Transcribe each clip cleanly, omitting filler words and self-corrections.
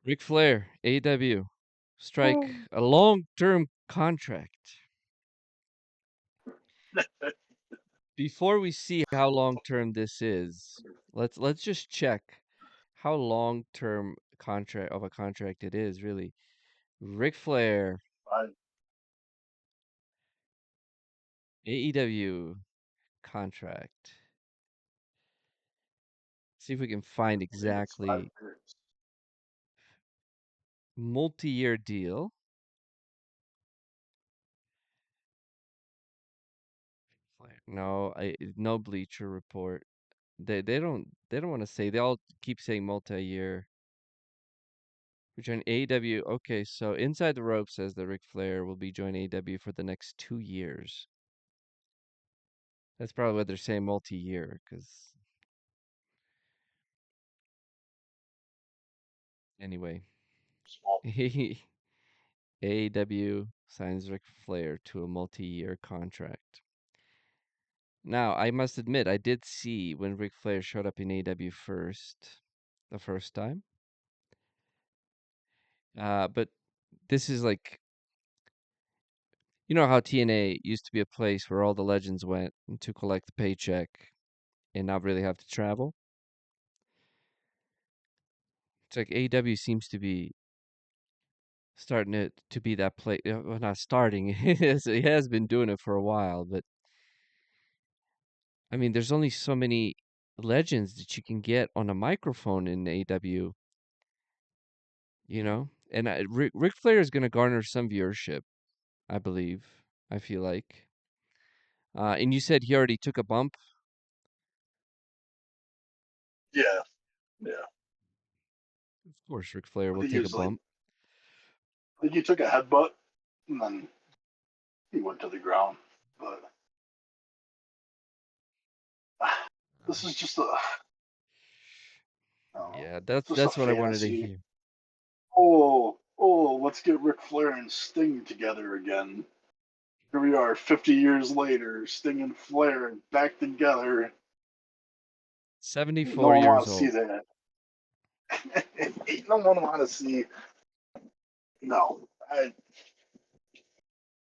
Ric Flair, AEW, strike Oh, a long-term contract. Before we see how long-term this is, let's just check how long-term contract of a contract it is, really. Ric Flair, five, AEW contract. See if we can find I believe it's five exactly years. multi-year deal. Flair. No, no Bleacher Report. They don't want to say. They all keep saying multi-year. We join AEW. Okay, so Inside the Rope says that Ric Flair will be joining AEW for the next 2 years. That's probably what they're saying multi-year, because anyway, Small. AEW signs Ric Flair to a multi-year contract. Now, I must admit, I did see when Ric Flair showed up in AEW the first time. But this is like, you know how TNA used to be a place where all the legends went to collect the paycheck and not really have to travel? It's like AEW seems to be starting to be that place. Well, not starting. It has been doing it for a while, but I mean, there's only so many legends that you can get on a microphone in AEW, you know? And Ric Flair is going to garner some viewership, I believe. I feel like. And you said he already took a bump. Yeah, yeah. Of course, Ric Flair I will think he take a was like, bump. I think he took a headbutt and then he went to the ground. But this Um, is just a, I don't know, yeah, it's just a that's what I wanted to fantasy. hear. Oh, let's get Ric Flair and Sting together again. Here we are, 50 years later, Sting and Flair back together. No 74 one years wants to see old. that. No one want to see. No,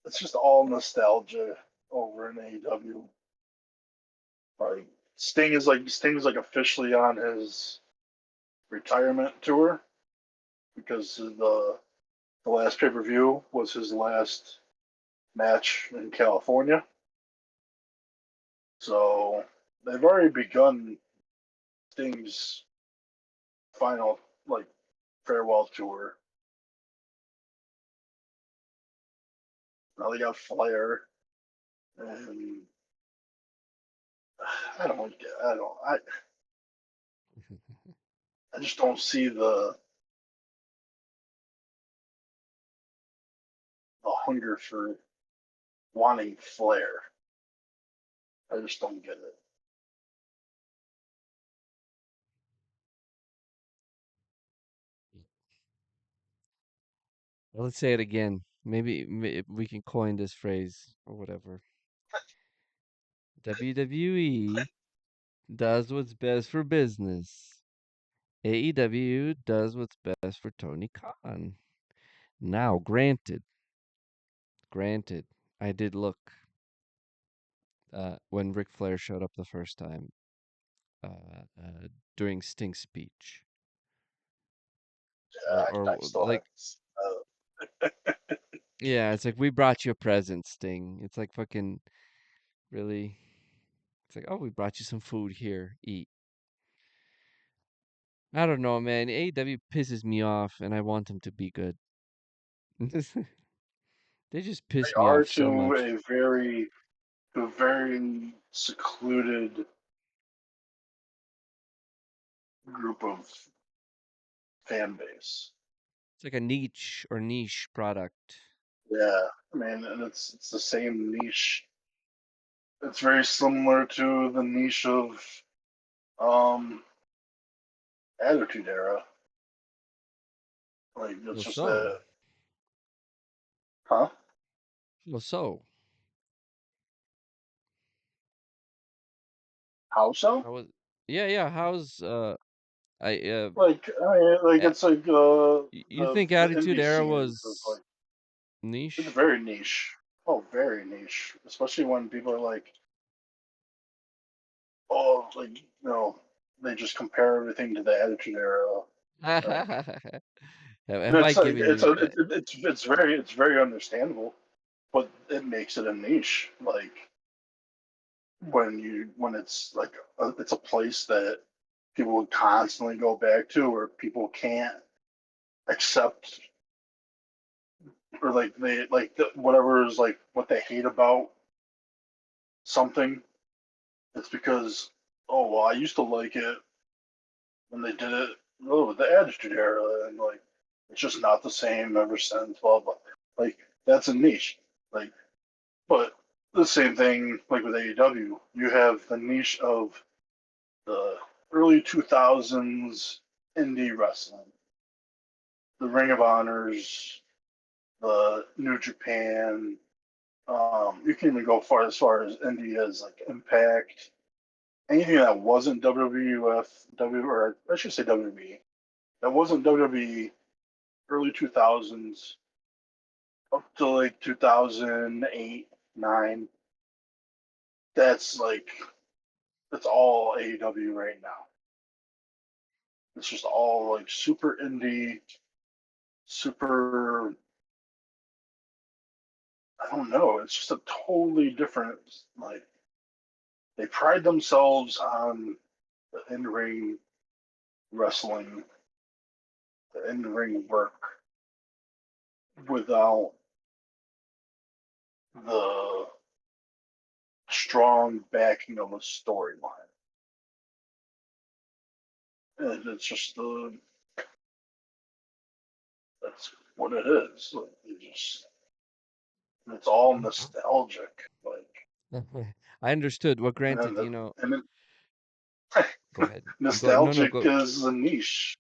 it's just all nostalgia over in AEW. Like Sting is like officially on his retirement tour because the last pay per view was his last match in California. So they've already begun Sting's final like farewell tour. Now they got Flair, and I just don't see the hunger for wanting Flair. I just don't get it. Well, let's say it again. Maybe we can coin this phrase or whatever. WWE does what's best for business. AEW does what's best for Tony Khan. Now, granted, I did look when Ric Flair showed up the first time during Sting's speech, I or still like, haven't. yeah, it's like we brought you a present, Sting. It's like fucking really. It's like, oh, we brought you some food here, eat. I don't know, man. AEW pisses me off, and I want them to be good. They just They piss me are off so to much. a very secluded group of fan base. It's like a niche product. Yeah, I mean, and it's the same niche. It's very similar to the niche of um Attitude Era. Like it's Well, just so, that, huh? well, so. How so? How was? Yeah, yeah. I like a- it's like you think the Attitude indie Era scene is was like it's niche? very niche. Oh, very niche. Especially when people are like, oh, like they just compare everything to the Attitude Era. Like, and Have I it's like given you it's very understandable, but it makes it a niche. Like when it's like it's a place that people would constantly go back to, or people can't accept, or like they like whatever is like what they hate about something. It's because oh well, I used to like it when they did it with the Attitude Era, and like it's just not the same ever since. Blah blah. Like that's a niche. Like, but the same thing like with AEW, you have the niche of the early 2000s indie wrestling, the Ring of Honors, the New Japan. You can even go as far as indie as like Impact. Anything that wasn't WWF, or I should say WWE, that wasn't WWE early 2000s up to like 2008, 9. That's like, that's all AEW right now. It's just all like super indie, super, I don't know. It's just a totally different, like, they pride themselves on the in ring wrestling, the in ring work without the strong backing of a storyline. And it's just that's what it is. Like, it's all nostalgic. Like, I understood. Well, and then granted, you know, and then go ahead. You go. No, no, nostalgic go. is a niche,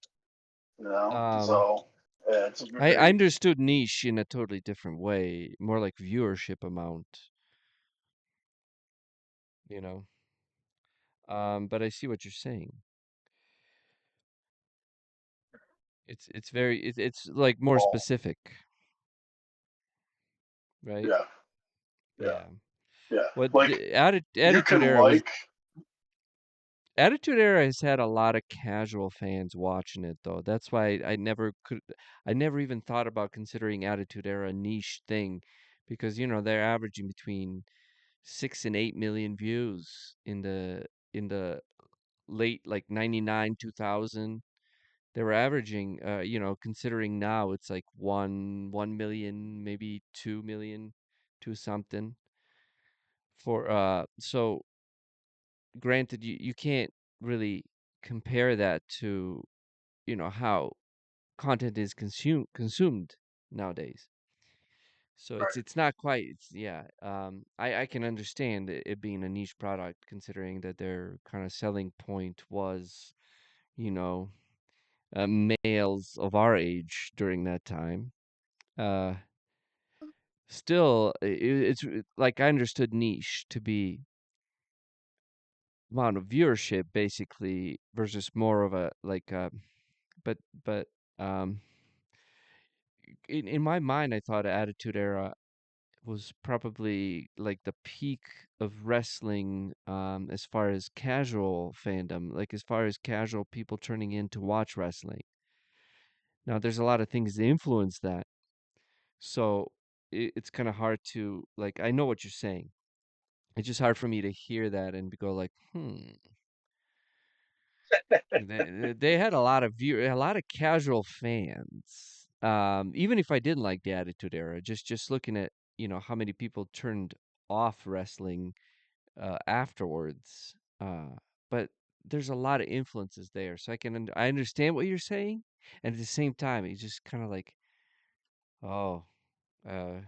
Um, So yeah, it's a I very understood niche in a totally different way, more like viewership amount, you know. But I see what you're saying. It's very it's like more well, specific, right? yeah, yeah, Yeah. yeah. What Like the you Attitude can Era was like Attitude Era has had a lot of casual fans watching it though. That's why I never even thought about considering Attitude Era a niche thing because you know they're averaging between 6 and 8 million views in the late like 99 2000. They were averaging you know considering now it's like 1 million maybe 2 million to something for so granted you can't really compare that to you know how content is consumed nowadays. So right. it's not quite it's yeah I can understand it being a niche product considering that their kind of selling point was you know males of our age during that time. Uh, still, like I understood niche to be amount of viewership basically versus more of a like but but um in my mind I thought Attitude Era was probably like the peak of wrestling as far as casual fandom, like as far as casual people turning in to watch wrestling. Now there's a lot of things that influence that. So it's kind of hard to like I know what you're saying. It's just hard for me to hear that and go like, they had a lot of a lot of casual fans. Even if I didn't like the Attitude Era, just looking at you know how many people turned off wrestling afterwards. But there's a lot of influences there, so I understand what you're saying, and at the same time, it's just kind of like, oh, uh,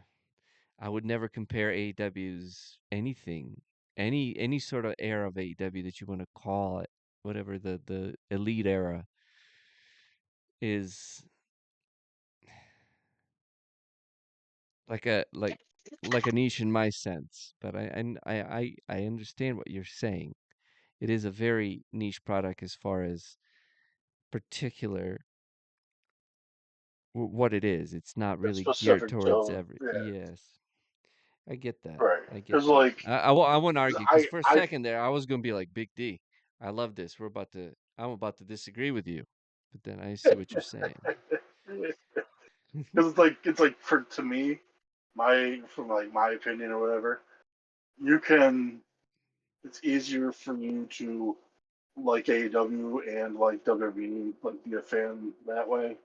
I would never compare AEW's anything, any sort of era of AEW that you want to call it, whatever the elite era is like a like a niche in my sense. But I understand what you're saying. It is a very niche product as far as particular what it is. It's not It's really geared specific towards to every. yeah, Yes, I get that. right. I get Because that. like I won't argue because I for a I second there, I was gonna be like, Big D, I love this. I'm about to disagree with you, but then I see what you're saying. because it's like for to me, my from like my opinion or whatever, you can it's easier for you to like AEW and like WWE, like be a fan that way.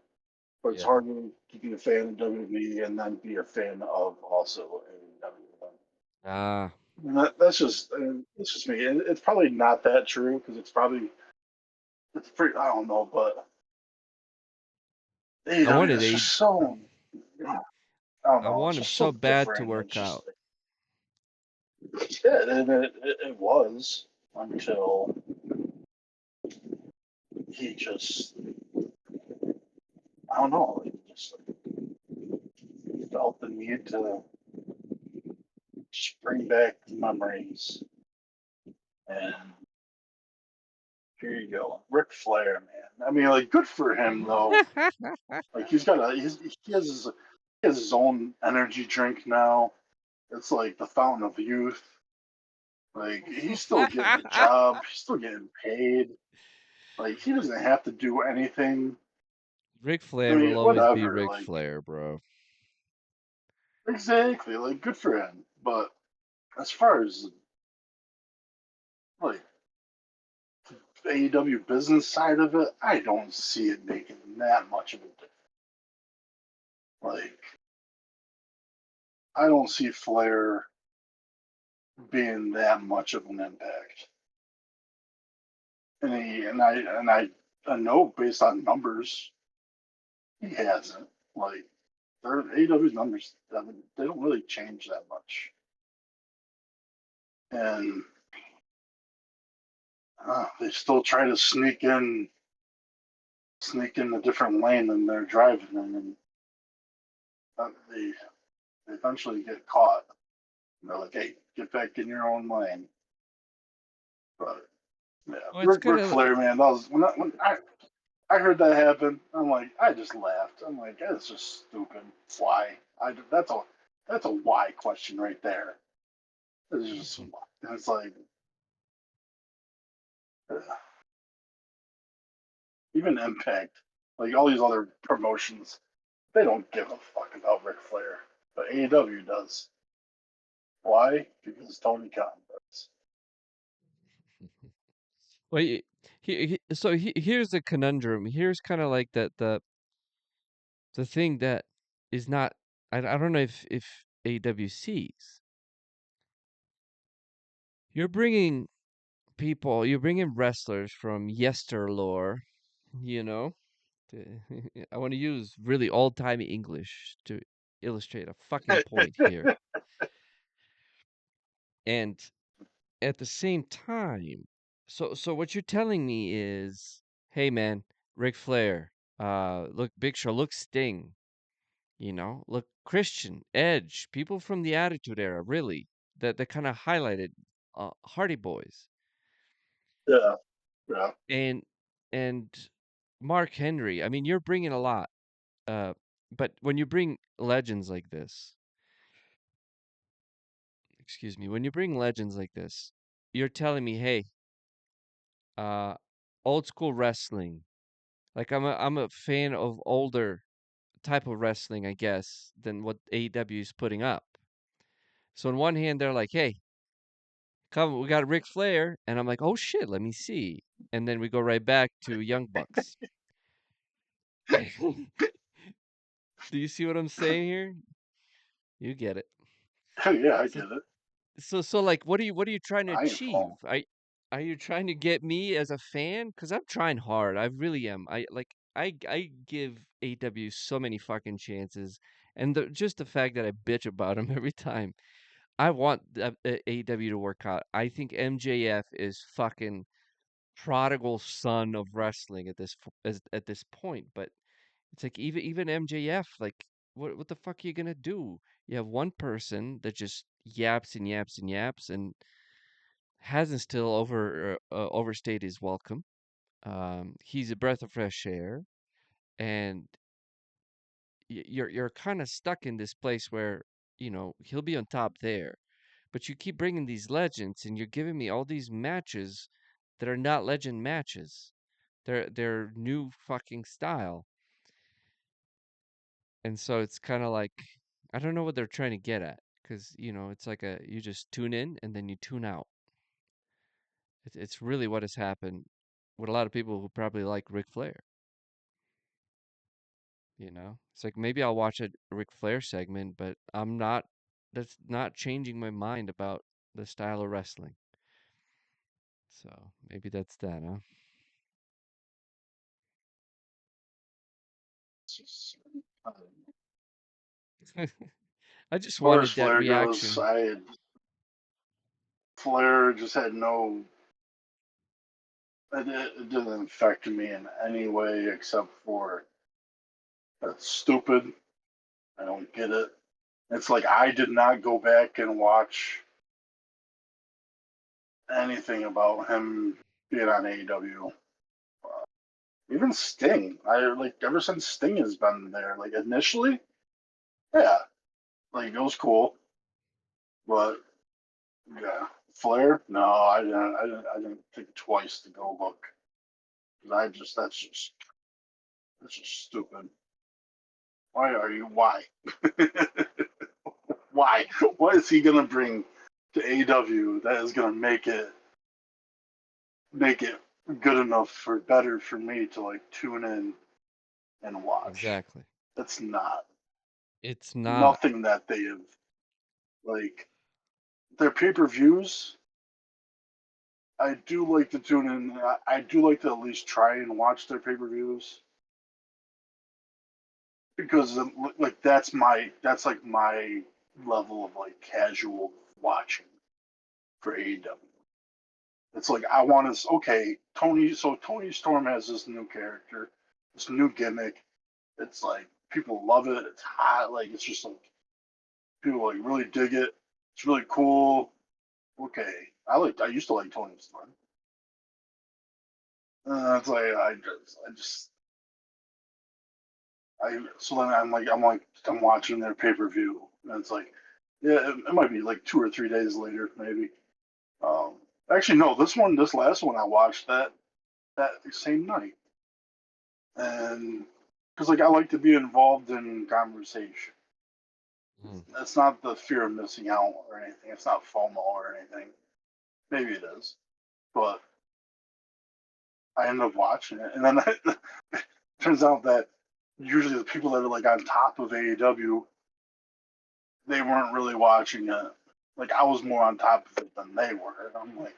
But it's Yeah. harder to be a fan of WWE and then be a fan of also AEW. Ah, And that's just me. And it's probably not that true because it's pretty. I don't know, but I AEW wanted is a. just so I don't I know. It's want him just so so bad to different. work It's just out. yeah, and it was until he just I don't know. He just felt the need to just bring back the memories. And here you go, Ric Flair, man. I mean, like, good for him though. Like, he has his own energy drink now. It's like the fountain of youth. Like, he's still getting a job. He's still getting paid. Like, he doesn't have to do anything. Ric I Flair mean, will always be whatever. Ric Like, Flair, bro. exactly. Like, good for him. But as far as like the AEW business side of it, I don't see it making that much of a difference. Like, I don't see Flair being that much of an impact. I know based on numbers, he hasn't. Like their AEW's numbers, they don't really change that much, and they still try to sneak in a different lane than they're driving in, and they eventually get caught. And they're like, "Hey, get back in your own lane." But yeah, Well, it's kind Ric of. Flair, man, that was I heard that happen. I'm like, I just laughed. I'm like, that's just stupid. Why? That's a why question right there. It's just it's like uh, even Impact, like all these other promotions, they don't give a fuck about Ric Flair, but AEW does. Why? Because Tony Khan does. Well, here's the conundrum. Here's kind of like the thing that is not. I don't know if AEW sees. You're bringing you're bringing wrestlers from yesterlore, you know. I want to use really old-timey English to illustrate a fucking point here. And at the same time, so what you're telling me is, hey man, Ric Flair, look Big Show, look Sting, look Christian, Edge, people from the Attitude Era, really, that kind of highlighted Hardy Boys Yeah, yeah, and and Mark Henry. I mean, you're bringing a lot, uh, but when you bring legends like this, excuse me, when you bring legends like this, you're telling me, hey, uh, old school wrestling. Like I'm a fan of older type of wrestling, I guess, than what AEW is putting up. So on one hand, they're like, "Hey, come, we got Ric Flair," and I'm like, "Oh shit, let me see." And then we go right back to Young Bucks. Do you see what I'm saying here? You get it. yeah. I So get it. so like, what are you trying to I ain't achieve? falling. Are you trying to get me as a fan? Because I'm trying hard. I really am. I give AW so many fucking chances, and just the fact that I bitch about him every time. I want AW to work out. I think MJF is fucking prodigal son of wrestling at this point. But it's like even MJF, like what the fuck are you gonna do? You have one person that just yaps and yaps and yaps and hasn't still overstayed his welcome. He's a breath of fresh air, and you're kind of stuck in this place where he'll be on top there, but you keep bringing these legends, and you're giving me all these matches that are not legend matches. They're new fucking style, and so it's kind of like I don't know what they're trying to get at, because it's like you just tune in and then you tune out. It's really what has happened with a lot of people who probably like Ric Flair. It's like maybe I'll watch a Ric Flair segment, but that's not changing my mind about the style of wrestling. So maybe that's that, huh? I As just far as wanted that Flair goes, reaction. Flair just had no. It didn't affect me in any way except for that's stupid. I don't get it. It's like I did not go back and watch anything about him being on AEW. Even Sting, I like ever since Sting has been there. Like initially, yeah, like it was cool, but yeah, Flair, no, I didn't think twice to go look. I just that's just stupid. Why are you? Why? Why? What is he gonna bring to AEW that is gonna make it good enough for better for me to like tune in and watch? Exactly. That's not It's not. nothing that they have like their pay-per-views. I do like to tune in. I do like to at least try and watch their pay-per-views because like that's like my level of like casual watching for AEW. It's like I want to okay, Tony Storm has this new character, this new gimmick. It's like people love it. It's hot. Like it's just like people like really dig it. It's really cool. Okay, I used to like Tony Storm. It's like so then I'm watching their pay per view and it's like yeah it might be like 2 or 3 days later maybe. Um, Actually no, this last one I watched that same night. And because like I like to be involved in conversation. Mm. It's not the fear of missing out or anything. It's not FOMO or anything. Maybe it is, but I end up watching it, and then it turns out that usually the people that are like on top of AEW, they weren't really watching it. Like I was more on top of it than they were. And I'm like,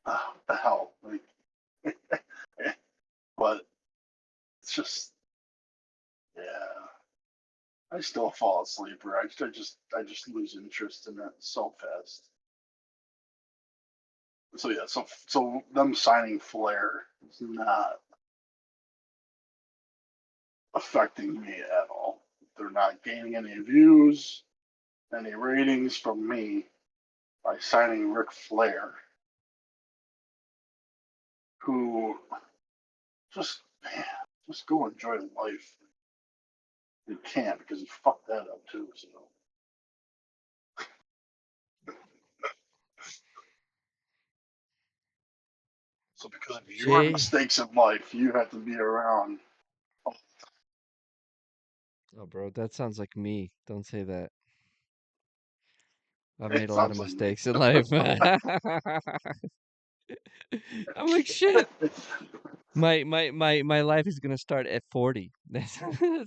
oh, what the hell? Like, but it's just yeah. I still fall asleep, or I just lose interest in it so fast. So yeah, so them signing Flair is not affecting me at all. They're not gaining any views, any ratings from me by signing Ric Flair, who just man, just go enjoy life. You can't because he fucked that up too. So because of your Jay. mistakes in life, you have to be around. Oh, bro, that sounds like me. Don't say that. I've made It a lot of sounds like me. mistakes in life. I'm like, shit. My life is gonna start at 40. That's really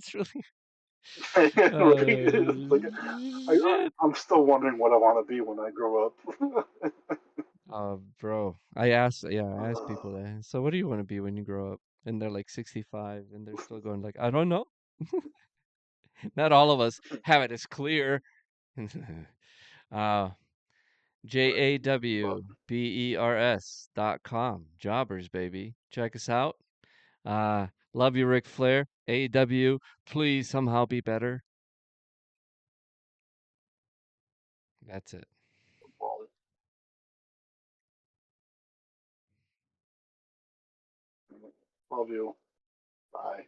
Right? It's like shit. I'm still wondering what I want to be when I grow up. Bro, I asked people that. So what do you want to be when you grow up? And they're like 65 and they're still going like, I don't know. Not all of us have it as clear. uh JAWBERS.com. Jobbers, baby. Check us out. Love you, Ric Flair. AW, please somehow be better. That's it. Love you. Bye.